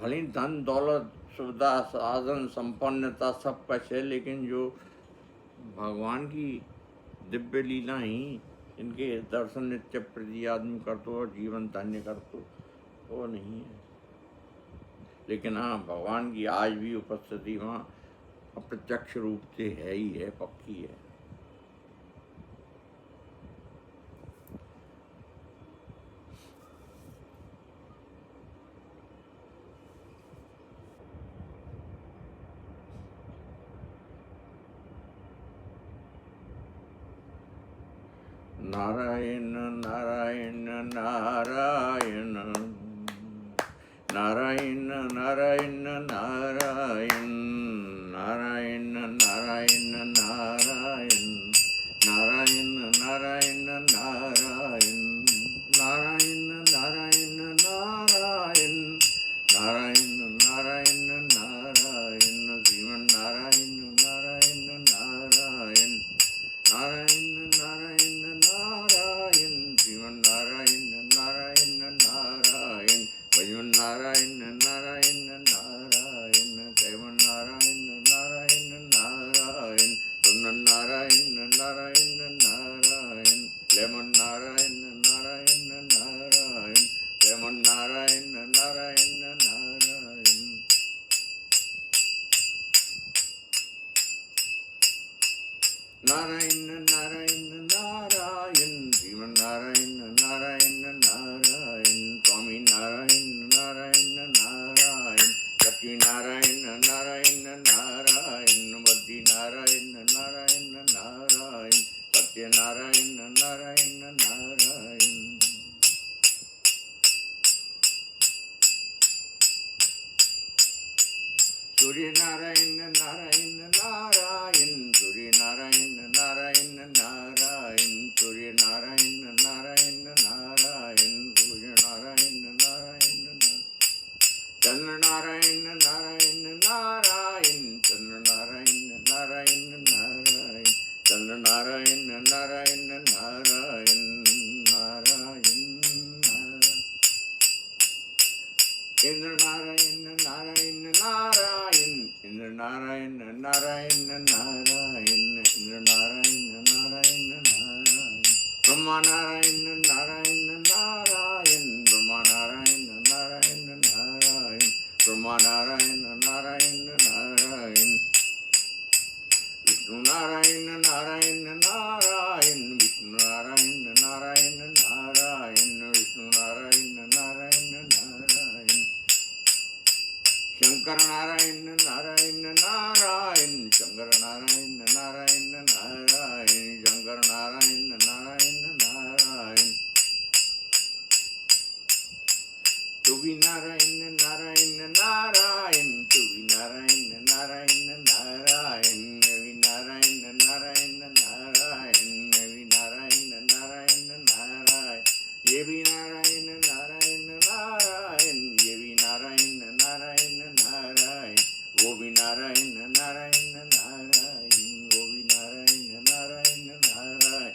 भली धन दौलत सुविधा साधन संपन्नता सब कुछ है, लेकिन जो भगवान की दिव्य लीला ही इनके दर्शन नित्य प्रति आदमी करतो और जीवन धन्य करतो वो नहीं है। लेकिन हाँ, भगवान की आज भी उपस्थिति वहाँ अप्रत्यक्ष रूप से है ही है, पक्की है। नारायण नारायण नारायण नारायण नारायण नारायण नारायण नारायण नारायण नारायण नारायण नारायण नारायण नारायण नारायण नारायण नारायण नारायण श्रीमन नारायण नारायण नारायण नारायण नारायण नारायण श्रीमन नारायण नारायण नारायण भजन नारायण नारायण नारायण श्रीमन नारायण नारायण नारायण श्रीमन नारायण नारायण नारायण स्वामी नारायण नारायण नारायण लक्ष्मी नारायण नारायण नारायण बद्री नारायण नारायण नारायण सत्य नारायण नारायण नारायण सूर्य नारायण नारायण नारायण सूर्य नारायण नारायण नारायण सूर्य नारायण नारायण नारायण सूर्य नारायण नारायण चंद्र नारायण नारायण नारायण चंद्र नारायण नारायण नारायण चंद्र नारायण नारायण नारायण नारायण इंद्र नारायण नारायण नारायण इंद्र नारायण नारायण नारायण इंद्र नारायण नारायण नारायण ब्रह्मा नारायण नारायण नारायण ब्रह्मा नारायण नारायण नारायण ब्रह्मा नारायण नारायण नारायण विष्णु नारायण नारायण नारायण विष्णु नारायण नारायण नारायण विष्णु नारायण नारायण नारायण शंकर नारायण नारायण नारायण शंकर नारायण नारायण नारायण शंकर नारायण नारायण नारायण तू भी नारायण नारायण नारायण तू भी नारायण नारायण नारायण मैं भी नारायण नारायण नारायण मैं भी नारायण नारायण नारायण ये भी नारायण नारायण नारायण ये भी नारायण नारायण नारायण वो भी नारायण नारायण नारायण वो भी नारायण नारायण नारायण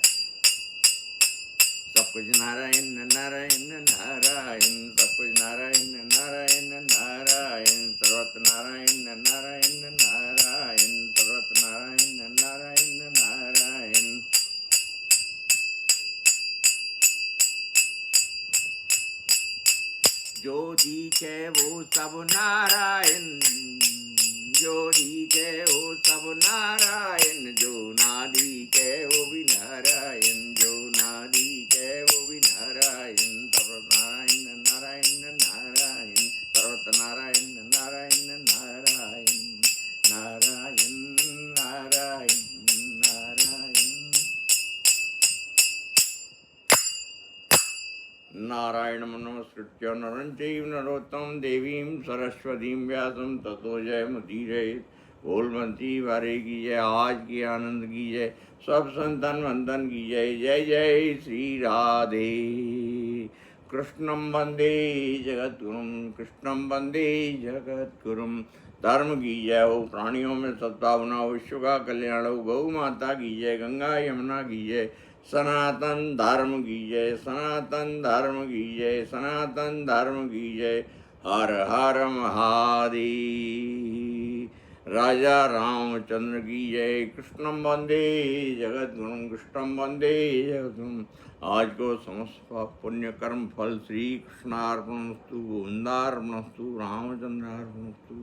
सब कुछ नारायण नारायण नारायण सब कुछ नारायण नारायण नारायण सर्वत्र नारायण नारायण नारायण सर्वत्र नारायण नारायण नारायण जो दिखे वो सब नारायण जो दिखे वो सब नारायण जो ना दिखे वो भी नारायण जो ना दिखे वो भी नारायण सर्वत्र नारायण नारायण नारायण सर्वत्र नारायण नारायण नारायण नारायण नारायण नारायण नारायणं नमस्कृत्य नरं चैव नरोत्तमं देवीं सरस्वतीं व्यासं ततो जयमुदीरयेत्। बोलबंती वारे की जय, आज की आनंद की जय, सब संतन वंदन की जय। जय जय श्री राधे। कृष्णं वंदे जगद्गुरुं कृष्णं वंदे जगद्गुरुं। धर्म की जय हो, प्राणियों में सद्भावना हो, विश्व का कल्याण हो, गौ माता की जय, गंगा यमुना की जय, सनातन धर्म की जय, सनातन धर्म की जय, सनातन धर्म की जय। हर हर महादेव। राजा रामचंद्र की जय। कृष्णं वंदे जगद्गुरुं कृष्णं वंदे जगद्गुरुं। आज को समस्त पुण्य कर्म फल श्री कृष्णार्पणमस्तु, गोविंदार्पणमस्तु, रामचंद्रार्पणमस्तु।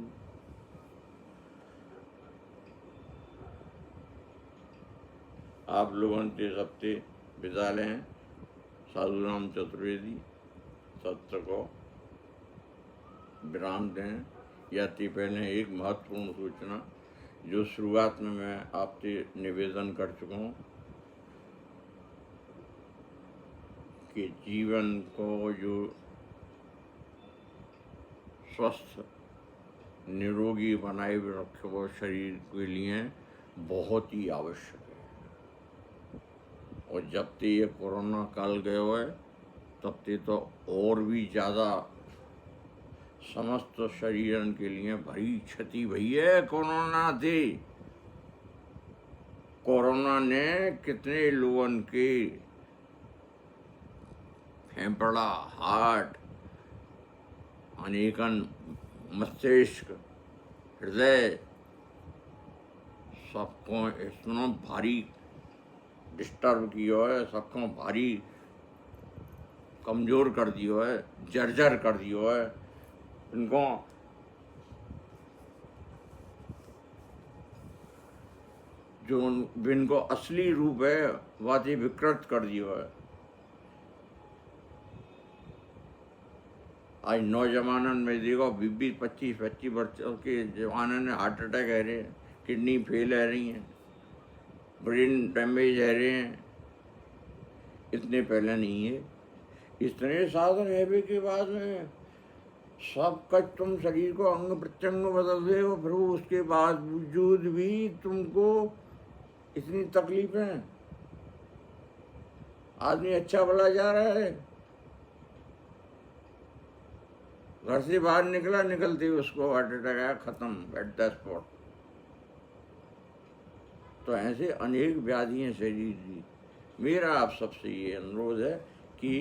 आप लोगों से हफ्ते बिता लें। साधुराम चतुर्वेदी सत्र को विराम दें। यात्री पहले एक महत्वपूर्ण सूचना जो शुरुआत में मैं आपसे निवेदन कर चुका हूँ कि जीवन को जो स्वस्थ निरोगी बनाए रखे वो शरीर के लिए बहुत ही आवश्यक है। और जब तक ये कोरोना काल गयो है तब तक तो और भी ज़्यादा समस्त शरीरन के लिए भारी क्षति भई है। कोरोना ने कितने लोगन के फेफड़ा, हार्ट, अनेकन मस्तिष्क, हृदय सबको इतना भारी डिस्टर्ब किया है, सबको भारी कमज़ोर कर दियो है, जर्जर कर दियो है। इनको जो जिनको असली रूप है वाती विकृत कर दियो है। आज नौजवानन में देखो 20-25 वर्षों के जवानों ने हार्ट अटैक है रहे हैं, किडनी फेल है रही हैं, ब्रेन डैमेज है रहे हैं। इतने पहले नहीं है। इतने साधन है के बाद में सब कुछ तुम शरीर को अंग प्रत्यंग बदल दे हो, फिर उसके बावजूद भी तुमको इतनी तकलीफें। आदमी अच्छा भला जा रहा है, घर से बाहर निकला, निकलते ही उसको हार्ट अटैक आया, खत्म एट द स्पॉट। तो ऐसे अनेक व्याधियां शरीर की। मेरा आप सबसे ये अनुरोध है कि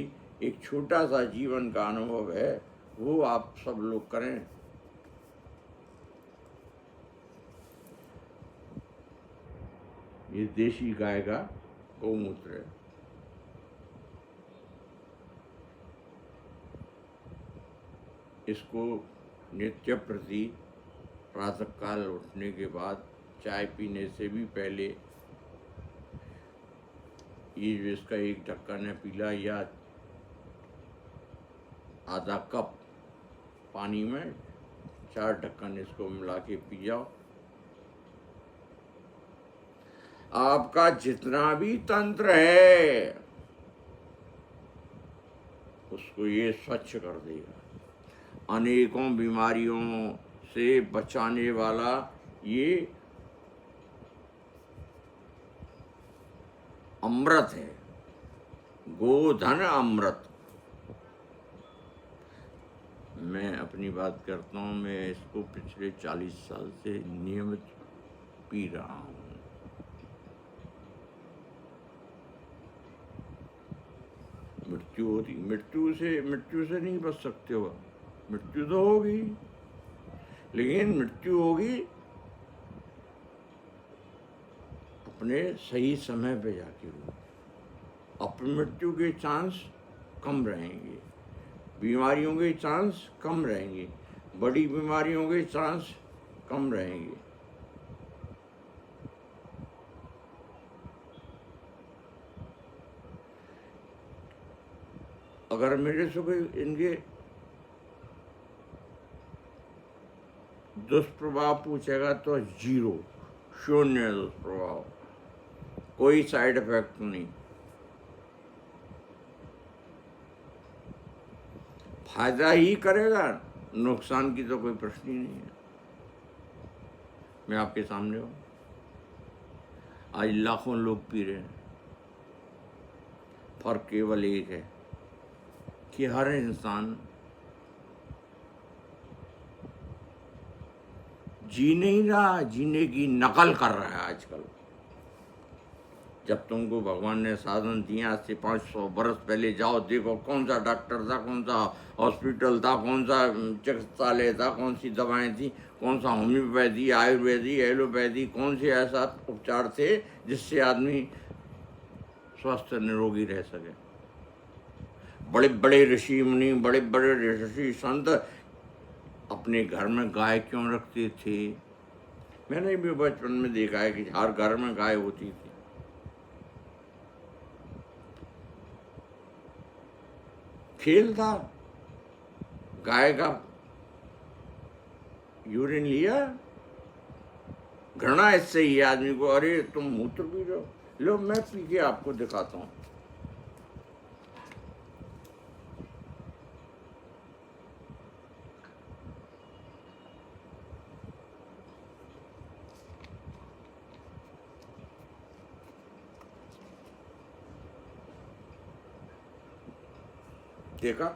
एक छोटा सा जीवन का अनुभव है, वो आप सब लोग करें। ये देशी गाय का गौमूत्र है। इसको नित्य प्रति प्रातःकाल उठने के बाद चाय पीने से भी पहले ये जो इसका एक ढक्कन है पीला, या आधा कप पानी में 4 ढक्कन इसको मिला के पी जाओ। आपका जितना भी तंत्र है उसको ये स्वच्छ कर देगा। अनेकों बीमारियों से बचाने वाला ये अमृत है, गोधन अमृत। मैं अपनी बात करता हूँ, मैं इसको पिछले 40 साल से नियमित पी रहा हूँ। मृत्यु होती, मृत्यु से नहीं बच सकते हो। मृत्यु तो होगी, लेकिन मृत्यु होगी अपने सही समय पे जाके हो। अपमृत्यु के चांस कम रहेंगे, बीमारियों के चांस कम रहेंगे, बड़ी बीमारियों के चांस कम रहेंगे। अगर मेरे से कोई इनके दुष्प्रभाव पूछेगा तो 0, शून्य दुष्प्रभाव, कोई साइड इफेक्ट नहीं। फायदा ही करेगा, नुकसान की तो कोई प्रश्न ही नहीं है। मैं आपके सामने हूँ, आज लाखों लोग पी रहे हैं। फर्क केवल एक है कि हर इंसान जी नहीं रहा, जीने की नकल कर रहा है आजकल। जब तुमको भगवान ने साधन दिया, आज से 500 बरस पहले जाओ, देखो कौन सा डॉक्टर था, कौन सा हॉस्पिटल था, कौन सा चिकित्सालय था, कौन सी दवाएं थी, कौन सा होम्योपैथी, आयुर्वेदी, एलोपैथी, कौन से ऐसा उपचार थे जिससे आदमी स्वस्थ निरोगी रह सके। बड़े बड़े ऋषि मुनि, बड़े बड़े ऋषि संत अपने घर में गाय क्यों रखते थे? मैंने भी बचपन में देखा है कि हर घर में गाय होती थी। खेल था, गाय का यूरिन लिया, घृणा इससे ही आदमी को, अरे तुम मूत्र पी रहे हो, लो मैं पी के आपको दिखाता हूँ। देखा?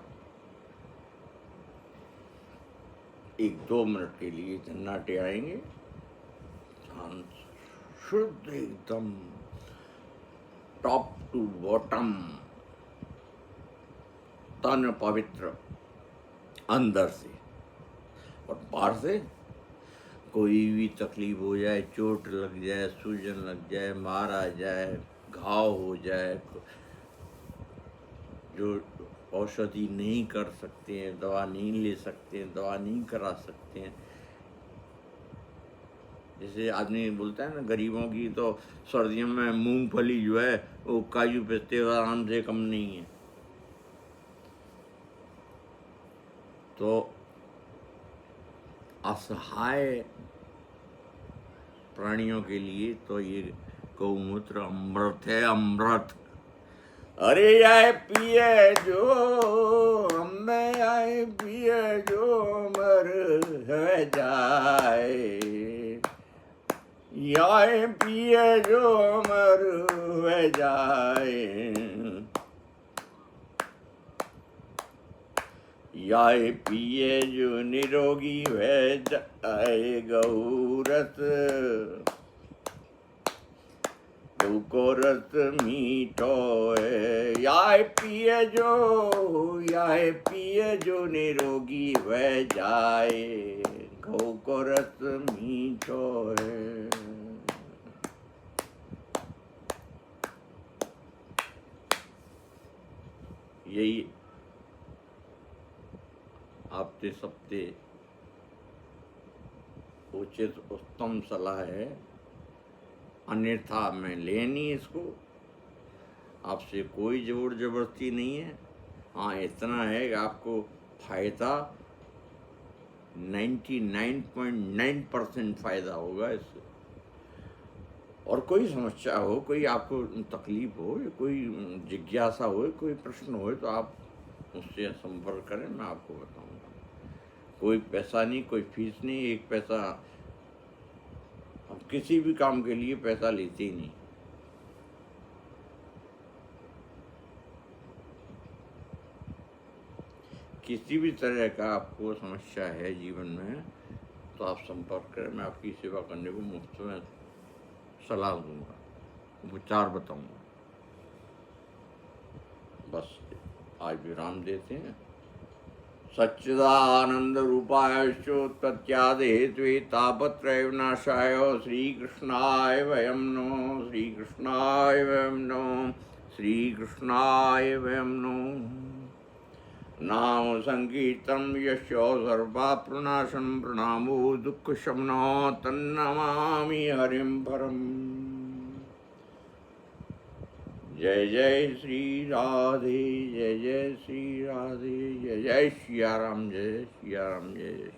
1-2 मिनट के लिए जन्नाटे आएंगे, शुद्ध एकदम टॉप टू बॉटम, तन पवित्र अंदर से, और बाहर से कोई भी तकलीफ हो जाए, चोट लग जाए, सूजन लग जाए, मारा जाए, घाव हो जाए, जो औषधि नहीं कर सकते हैं, दवा नहीं ले सकते हैं, दवा नहीं करा सकते हैं, जैसे आदमी बोलता है ना, गरीबों की तो सर्दियों में मूंगफली जो है वो काजू पिस्ते बादाम से कम नहीं है। तो असहाय प्राणियों के लिए तो ये गौमूत्र अमृत है, अमृत। अरे आए पिए जो हमें, आए पिए जो मर है जाए, आए पिए जो मर है जाए, याय पिए जो निरोगी है जाए, गौरस गौ को रस मीठो है, याय पिए जो निरोगी है जाए, गौ को रस मीठो है। यही आपते सबसे उचित उत्तम सलाह है, अन्यथा मैं ले नहीं इसको। आपसे कोई जोर जबरदस्ती नहीं है। हाँ, इतना है कि आपको फायदा 99.9% फायदा होगा इससे। और कोई समस्या हो, कोई आपको तकलीफ हो, कोई जिज्ञासा हो, कोई प्रश्न हो, तो आप मुझसे संपर्क करें, मैं आपको बताऊंगा। कोई पैसा नहीं, कोई फीस नहीं, एक पैसा। हम किसी भी काम के लिए पैसा लेते ही नहीं। किसी भी तरह का आपको समस्या है जीवन में तो आप संपर्क करें, मैं आपकी सेवा करने को मुफ्त में सलाह दूंगा, विचार बताऊंगा। बस आज विराम देते हैं। सच्चिदानंद रूपाय तत्यादि हेतु तापत्रय विनाशाय श्रीकृष्णाय वयं नमः, श्रीकृष्णाय वयं नमः, श्रीकृष्णाय वयं नमः। नाम संकीर्तन यशो सर्वाप्रनाशं प्रणामो दुःखशमनो तन्नमामि हरिं परम्। जय जय श्री राधे, जय जय श्री राधे, जय जय सिया राम, जय सिया राम, जय जय।